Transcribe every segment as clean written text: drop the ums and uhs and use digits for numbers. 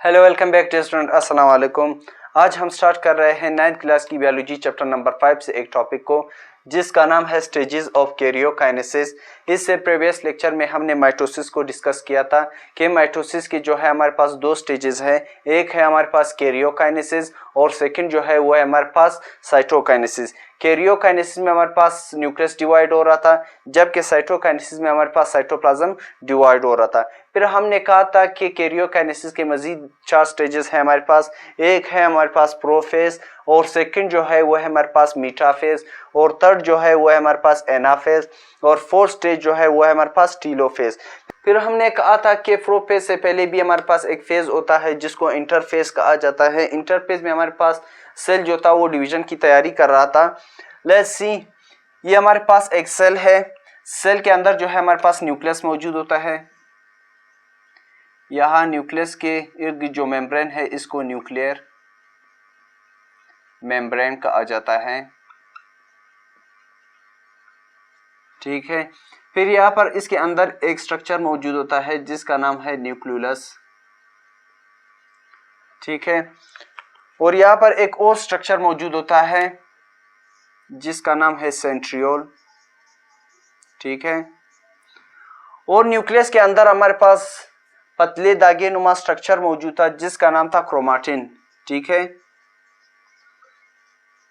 Hello welcome back to student, अस्सलाम वालेकुम। आज हम स्टार्ट कर रहे हैं 9th क्लास की बायोलॉजी चैप्टर नंबर 5 से एक टॉपिक को जिसका नाम है स्टेजेस ऑफ कैरियोकाइनेसिस। इससे प्रीवियस लेक्चर में हमने माइटोसिस को डिस्कस किया था कि माइटोसिस की जो है हमारे पास दो स्टेजेस है। एक है हमारे पास कैरियोकाइनेसिस और सेकंड जो है वो है हमारे पास साइटोकाइनेसिस। कैरियोकाइनेसिस में हमारे पास न्यूक्लियस डिवाइड हो रहा था, जबकि साइटोकाइनेसिस में हमारे पास साइटोप्लाज्म डिवाइड हो रहा था। फिर हमने कहा था कि कैरियोकाइनेसिस के मजीद 4 स्टेजेस हैं हमारे पास। एक है हमारे पास प्रोफेज और सेकंड जो है वो है हमारे पास मीटाफेज और थर्ड जो है वो है हमारे पास एनाफेज और फोर्थ स्टेज जो है वो है हमारे पास टीलोफेज। फिर हमने कहा था कि प्रोफेज से पहले भी हमारे पास एक फेज होता है जिसको इंटरफेज कहा जाता है। इंटरफेज में हमारे पास सेल जो था वो डिवीजन की तैयारी कर रहा था। लेट्स सी, ये हमारे पास एक सेल है। सेल के अंदर जो है हमारे पास न्यूक्लियस मौजूद होता है। यहाँ न्यूक्लियस के इर्द जो मेम्ब्रेन है इसको न्यूक्लियर मेम्ब्रेन कहा जाता है, ठीक है। फिर यहाँ पर इसके अंदर एक स्ट्रक्चर मौजूद होता है जिसका नाम है न्यूक्लियस, ठीक है। और यहाँ पर एक और स्ट्रक्चर मौजूद होता है जिसका नाम है सेंट्रियोल, ठीक है। और न्यूक्लियस के अंदर हमारे पास पतले धागे नुमा स्ट्रक्चर मौजूद था जिसका नाम था क्रोमाटिन, ठीक है।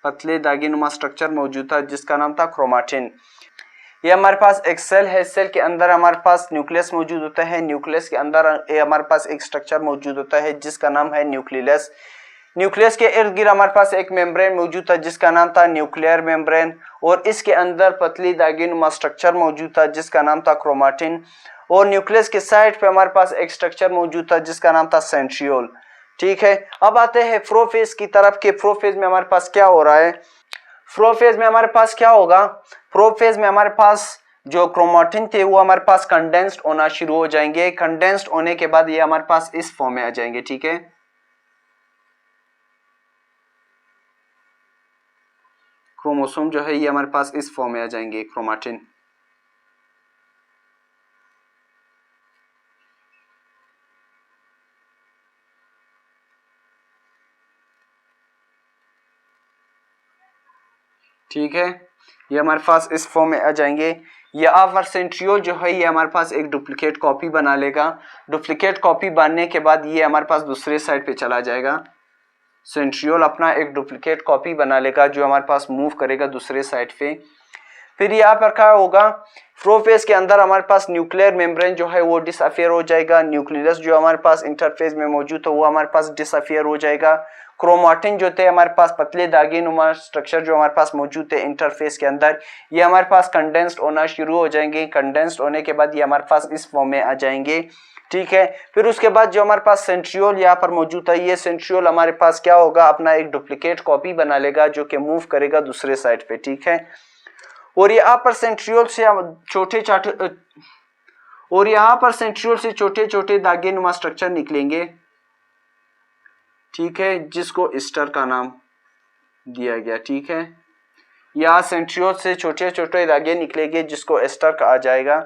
पतले धागे नुमा स्ट्रक्चर मौजूद था जिसका नाम था क्रोमाटिन। ये हमारे पास एक सेल है। सेल के अंदर हमारे पास न्यूक्लियस मौजूद होता है। न्यूक्लियस के अंदर हमारे पास एक स्ट्रक्चर मौजूद होता है जिसका नाम है न्यूक्लियस। न्यूक्लियस के इर्द गिर्द हमारे पास एक मेम्ब्रेन मौजूद था जिसका नाम था न्यूक्लियर मेम्ब्रेन और इसके अंदर पतली धागे नुमा स्ट्रक्चर मौजूद था जिसका नाम था क्रोमाटिन। और न्यूक्लियस के साइड पे हमारे पास एक स्ट्रक्चर मौजूद था जिसका नाम था सेंट्रियोल, ठीक है। अब आते हैं प्रोफेज की तरफ के प्रोफेज में हमारे पास क्या हो रहा है। प्रोफेज में हमारे पास क्या होगा, प्रोफेज में हमारे पास जो क्रोमाटिन थे वो हमारे पास कंडेंस्ड होना शुरू हो जाएंगे। कंडेंस्ड होने के बाद ये हमारे पास इस फॉर्म में आ जाएंगे, ठीक है। क्रोमोसोम जो है ये हमारे पास इस फॉर्म में आ जाएंगे, क्रोमाटिन, ठीक है। ये हमारे पास इस फॉर्म में आ जाएंगे। यहाँ पर सेंट्रियोल जो है ये हमारे पास एक डुप्लीकेट कॉपी बना लेगा। डुप्लीकेट कॉपी बनने के बाद ये हमारे पास दूसरे साइड पे चला जाएगा। सेंट्रियोल अपना एक डुप्लीकेट कॉपी बना लेगा जो हमारे पास मूव करेगा दूसरे साइड पे। फिर यहाँ पर क्या होगा, प्रोफेज के अंदर हमारे पास न्यूक्लियर मेम्ब्रेन जो है वो डिसअफियर हो जाएगा। न्यूक्लियस जो हमारे पास इंटरफेज में मौजूद है वो हमारे पास डिसअफियर हो जाएगा। क्रोमाटिन जो थे हमारे पास पतले धागे नुमा स्ट्रक्चर जो हमारे पास मौजूद थे इंटरफेस के अंदर, ये हमारे पास कंडेंस्ड होना शुरू हो जाएंगे। कंडेंस्ड होने के बाद ये हमारे पास इस फॉर्म में आ जाएंगे, ठीक है। फिर उसके बाद जो हमारे पास सेंट्रियोल यहाँ पर मौजूद है, ये सेंट्रियोल हमारे पास क्या होगा, अपना एक डुप्लीकेट कॉपी बना लेगा जो कि मूव करेगा दूसरे साइड पे, ठीक है। और यहाँ पर सेंट्रियोल से छोटे छोटे धागे नुमा स्ट्रक्चर निकलेंगे, ठीक है, जिसको एस्टर का नाम दिया गया, ठीक है। यहाँ सेंट्रियोल से छोटे छोटे धागे निकलेंगे जिसको एस्टर कहा जाएगा।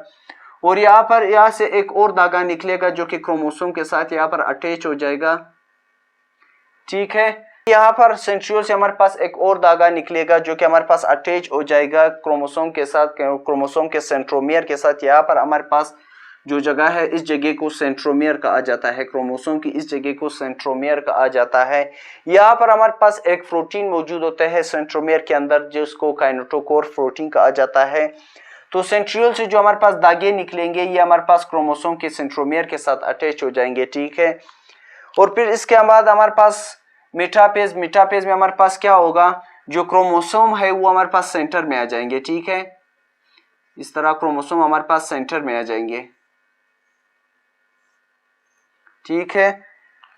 और यहाँ से एक और धागा निकलेगा जो कि क्रोमोसोम के साथ यहाँ पर अटैच हो जाएगा, ठीक है। यहाँ पर सेंट्रियोल से हमारे पास एक और धागा निकलेगा जो कि हमारे पास अटैच हो जाएगा क्रोमोसोम के साथ, क्रोमोसोम के सेंट्रोमियर के साथ। यहाँ पर हमारे पास जो जगह है इस जगह को सेंट्रोमियर कहा जाता है। क्रोमोसोम की इस जगह को सेंट्रोमियर कहा जाता है। यहाँ पर हमारे पास एक प्रोटीन मौजूद होता है सेंट्रोमियर के अंदर जिसको काइनेटोकोर प्रोटीन कहा जाता है। तो सेंट्रियोल से जो हमारे पास धागे निकलेंगे ये हमारे पास क्रोमोसोम के सेंट्रोमियर के साथ अटैच हो जाएंगे, ठीक है। और फिर इसके बाद हमारे पास मेटाफेज में हमारे पास क्या होगा, जो क्रोमोसोम है वो हमारे पास सेंटर में आ जाएंगे, ठीक है। इस तरह क्रोमोसोम हमारे पास सेंटर में आ जाएंगे, ठीक है।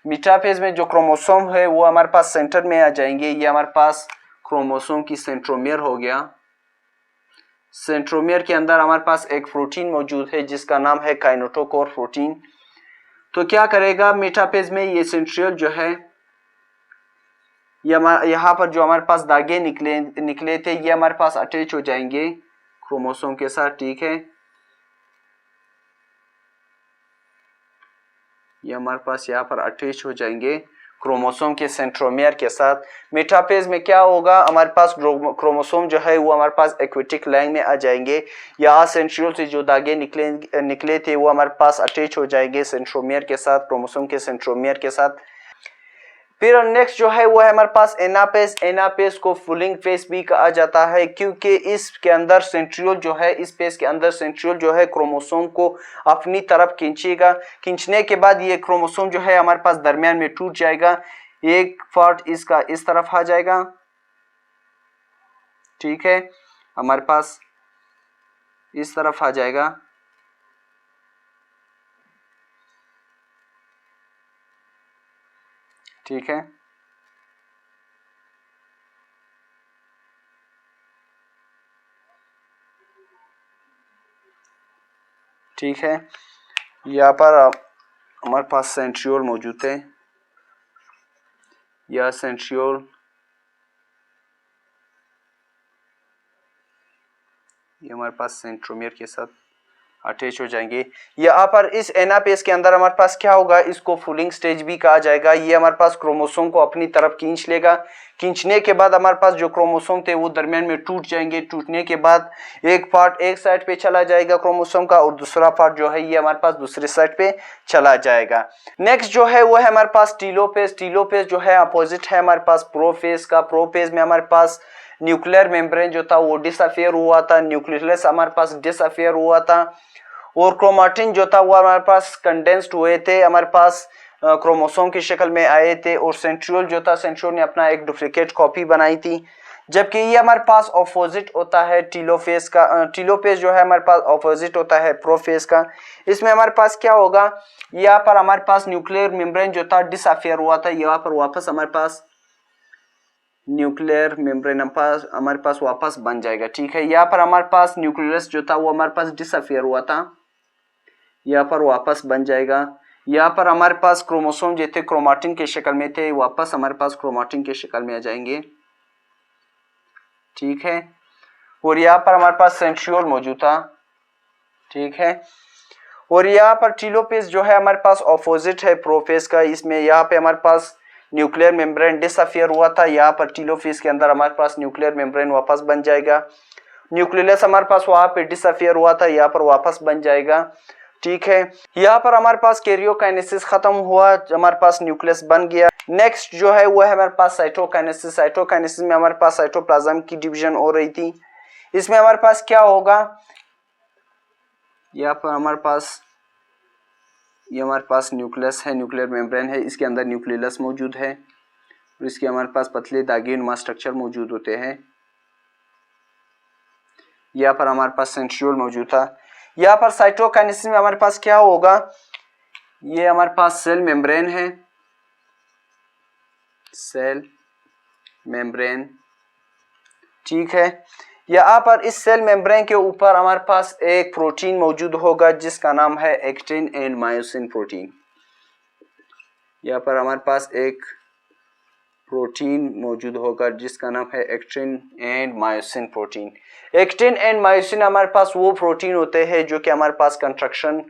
मेटाफेज में जो क्रोमोसोम है वो हमारे पास सेंटर में आ जाएंगे। ये हमारे पास क्रोमोसोम की सेंट्रोमियर हो गया। सेंट्रोमियर के अंदर हमारे पास एक प्रोटीन मौजूद है जिसका नाम है काइनेटोकोर प्रोटीन। तो क्या करेगा, मेटाफेज में ये सेंट्रियोल जो है यहाँ पर जो हमारे पास धागे निकले थे ये हमारे पास अटैच हो जाएंगे क्रोमोसोम के साथ, ठीक है। ये हमारे पास यहाँ पर अटैच हो जाएंगे क्रोमोसोम के सेंट्रोमियर के साथ। मेटाफेज में क्या होगा, हमारे पास क्रोमोसोम जो है वो हमारे पास एक्वेटिक लाइन में आ जाएंगे, या सेंट्रियोल से जो धागे निकले थे वो हमारे पास अटैच हो जाएंगे सेंट्रोमियर के साथ, क्रोमोसोम के सेंट्रोमियर के साथ। फिर नेक्स्ट जो है वो है हमारे पास एनापेस। एनापेस को फुलिंग फेस भी कहा जाता है, क्योंकि इसके अंदर सेंट्रियोल जो है, इस पेस के अंदर सेंट्रियोल जो है क्रोमोसोम को अपनी तरफ खींचेगा। खींचने के बाद ये क्रोमोसोम जो है हमारे पास दरमियान में टूट जाएगा, एक पार्ट इसका इस तरफ आ जाएगा, ठीक है, हमारे पास इस तरफ आ जाएगा, ठीक है। ठीक है, यहाँ पर हमारे पास सेंट्रियोल मौजूद है, यह सेंट्रियोल, ये हमारे पास सेंट्रोमियर के साथ अटैच हो जाएंगे। यहाँ पर इस एनापेस के अंदर हमारे पास क्या होगा, इसको फुलिंग स्टेज भी कहा जाएगा। ये हमारे पास क्रोमोसोम को अपनी तरफ खींच लेगा। खींचने के बाद हमारे पास जो क्रोमोसोम थे वो दरमियान में टूट जाएंगे। टूटने के बाद एक पार्ट एक साइड पे चला जाएगा क्रोमोसोम का, और दूसरा पार्ट जो है ये हमारे पास दूसरे साइड पे चला जाएगा। नेक्स्ट जो है वो है हमारे पास टीलोपेज। टीलोपेज जो है अपोजिट है हमारे पास प्रोफेज का। प्रोफेज में हमारे पास न्यूक्लियर मेम्ब्रेन जो था वो डिसअफेयर हुआ था, न्यूक्लियस हमारे पास डिसअफेयर हुआ था, और क्रोमाटिन जो था वो हमारे पास कंडेंस्ड हुए थे, हमारे पास क्रोमोसोम की शक्ल में आए थे, और सेंट्रियोल जो था, सेंट्रियोल ने अपना एक डुप्लीकेट कॉपी बनाई थी। जबकि ये हमारे पास ऑपोजिट होता है टीलोफेज का। टीलोफेज जो है हमारे पास ऑपोजिट होता है प्रोफेज का। इसमें हमारे पास क्या होगा, यहाँ पर हमारे पास न्यूक्लियर मेम्ब्रेन जो था डिसअफेयर हुआ था, यहाँ पर वापस हमारे पास न्यूक्लियर मेम्ब्रेन हमारे पास वापस बन जाएगा, ठीक है। यहाँ पर हमारे पास न्यूक्लियस जो था वो हमारे पास डिसअफेयर हुआ था, यहाँ पर वापस बन जाएगा। यहाँ पर हमारे पास क्रोमोसोम जो थे क्रोमाटिन के शक्ल में थे, वापस हमारे पास क्रोमाटिन के शक्ल में आ जाएंगे, ठीक है। और यहाँ पर हमारे पास सेंट्रियोल मौजूद था, ठीक है। और यहाँ पर टीलोपेज जो है हमारे पास ऑपोजिट है प्रोफेज का। इसमें यहाँ पे हमारे पास न्यूक्लियर मेम्ब्रेन डिसअफेयर हुआ था, यहाँ पर टीलोफेज के अंदर हमारे पास न्यूक्लियर मेम्ब्रेन वापस बन जाएगा। न्यूक्लियस हमारे पास वहां पे डिसअफेयर हुआ था, यहाँ पर वापस बन जाएगा, ठीक है। यहाँ पर हमारे पास कैरियोकाइनेसिस खत्म हुआ, हमारे पास न्यूक्लियस बन गया। नेक्स्ट जो है वो है हमारे पास साइटोकाइनेसिस। साइटोकाइनेसिस में हमारे पास साइटोप्लाज्म की डिवीजन हो रही थी। इसमें हमारे पास क्या होगा, यहाँ पर हमारे पास ये हमारे पास न्यूक्लियस है, न्यूक्लियर मेम्ब्रेन है, इसके अंदर न्यूक्लियस मौजूद है, और इसके हमारे पास पतले धागे नुमा स्ट्रक्चर मौजूद होते हैं। यहाँ पर हमारे पास सेंट्रियोल मौजूद था। यहाँ पर साइटोकाइनेसिस में हमारे पास क्या होगा, ये हमारे पास सेल मेम्ब्रेन है, सेल मेम्ब्रेन, ठीक है। यहाँ पर इस सेल मेम्ब्रेन के ऊपर हमारे पास एक प्रोटीन मौजूद होगा जिसका नाम है एक्टिन एंड मायोसिन प्रोटीन। यहाँ पर हमारे पास एक प्रोटीन मौजूद होगा जिसका नाम है actin and myosin protein. Actin and myosin हमारे पास वो प्रोटीन होते हैं जो कि हमारे पास कंट्रक्शन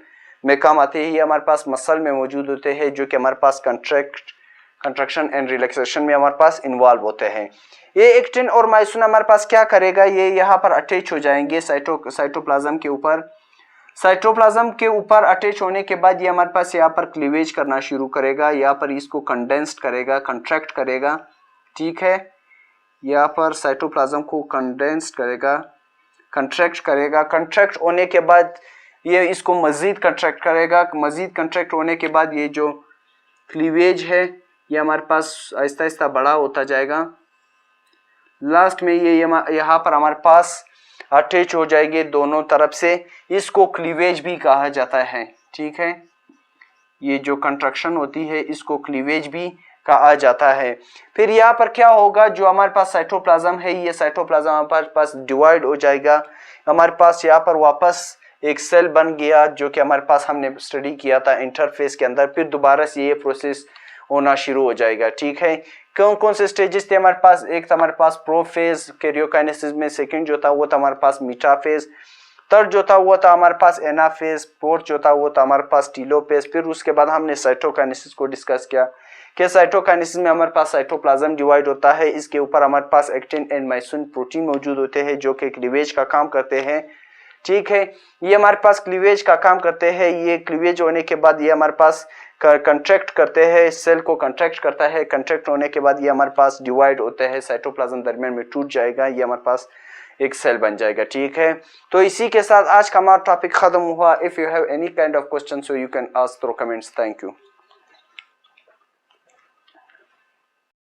में काम आते हैं। ये हमारे पास मसल में मौजूद होते हैं जो कि हमारे पास कंट्रक्शन एंड रिलैक्सेशन में हमारे पास इन्वॉल्व होते हैं। ये एक्टिन और मायोसिन हमारे पास क्या करेगा, ये यहाँ पर अटैच हो जाएंगे साइटोप्लाज्म के ऊपर। साइटोप्लाज्म के ऊपर अटैच होने के बाद ये हमारे पास यहाँ पर क्लीवेज करना शुरू करेगा, यहाँ पर इसको कंडेंस्ड करेगा, कंट्रैक्ट करेगा, ठीक है। यहाँ पर साइटोप्लाज्म को कंडेंस्ड करेगा, कंट्रैक्ट करेगा। कंट्रैक्ट होने के बाद ये इसको मजीद कंट्रैक्ट करेगा। मजीद कंट्रैक्ट होने के बाद ये जो क्लीवेज है ये हमारे पास आहिस्ता आहिस्ता बड़ा होता जाएगा। लास्ट में ये यहाँ पर हमारे पास अटैच हो जाएंगे दोनों तरफ से, इसको क्लीवेज भी कहा जाता है, ठीक है। ये जो कंट्रक्शन होती है इसको क्लीवेज भी कहा जाता है। फिर यहाँ पर क्या होगा, जो हमारे पास साइटोप्लाज्म है ये साइटोप्लाज्म हमारे पास डिवाइड हो जाएगा। हमारे पास यहाँ पर वापस एक सेल बन गया जो कि हमारे पास हमने स्टडी किया था इंटरफेस के अंदर। फिर दोबारा से ये प्रोसेस होना शुरू हो जाएगा, ठीक है। कौन कौन से स्टेजेस थे हमारे पास, एक था हमारे पास प्रोफेज कैरियोकाइनेसिस में, सेकंड जो था वो था हमारे पास मेटाफेज, तर्ड जो था वो था हमारे पास एनाफेज, फोर्थ जो था वो था हमारे पास टीलोपेज। फिर उसके बाद हमने साइटोकाइनेसिस को डिस्कस किया कि साइटोकाइनेसिस में हमारे पास साइटोप्लाज्म डिवाइड होता है, इसके ऊपर हमारे पास एक्टिन एंड मायोसिन प्रोटीन मौजूद होते हैं जो कि क्लीवेज का काम करते हैं। ठीक है, ये हमारे पास क्लीवेज का काम करते हैं। ये क्लीवेज होने के बाद ये हमारे पास कंट्रैक्ट करते हैं, सेल को कंट्रैक्ट करता है। कंट्रैक्ट होने के बाद ये हमारे पास डिवाइड होते हैं, साइटोप्लाज्म दरमियान में टूट जाएगा, ये हमारे पास एक सेल बन जाएगा। ठीक है, तो इसी के साथ आज का हमारा टॉपिक खत्म हुआ। If you have any kind of question so you can ask through comments. Thank you.